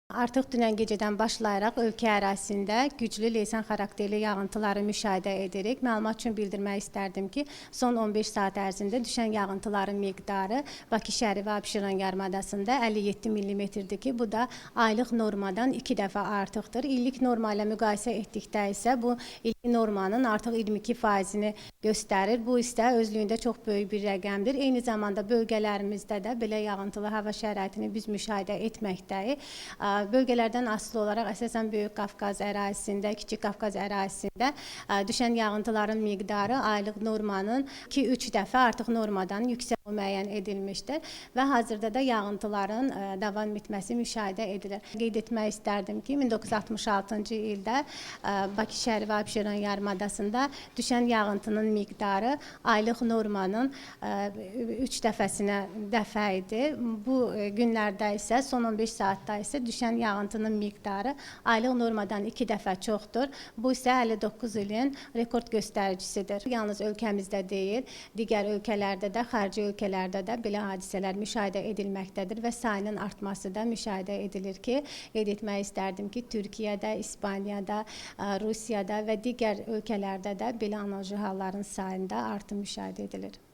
Artıq dünən gecədən başlayaraq ölkə ərazisində güclü leysan xarakterli yağıntıları müşahidə edirik. Məlumat üçün bildirmək istərdim ki, son 15 saat ərzində düşən yağıntıların miqdarı Bakı şəhəri və Abşeron yarımadasında 57 mm-dir ki, bu da aylıq normadan 2 dəfə artıqdır. İllik norma ilə müqayisə etdikdə isə bu illik normanın artıq 22%-ni göstərir. Bu isə özlüyündə çox böyük bir rəqəmdir. Eyni zamanda bölgələrimizdə də belə yağıntılı hava şəraitini biz müşahidə etməkdəyik. Bölgələrdən asılı olaraq əsasən Böyük Qafqaz ərazisində, Kiçik Qafqaz ərazisində düşən yağıntıların miqdarı aylıq normanın 2-3 dəfə artıq normadan yüksək müəyyən edilmişdir və hazırda da yağıntıların davam etməsi müşahidə edilir. Qeyd etmək istərdim ki, 1966-cı ildə Bakı şəhəri və Abşeron yarımadasında düşən yağıntının miqdarı aylıq normanın 3 dəfə idi. Bu günlərdə isə son 15 saatda isə düşən yağıntının miqdarı aylıq normadan 2 dəfə çoxdur. Bu isə 59 ilin rekord göstəricisidir. Yalnız ölkəmizdə deyil, digər ölkələrdə də, xarici ölkələrdə də belə hadisələr müşahidə edilməkdədir və sayının artması da müşahidə edilir ki, qeyd etmək istərdim ki, Türkiyədə, İspaniyada, Rusiyada və digər ölkələrdə də belə analoji halların sayında artım müşahidə edilir.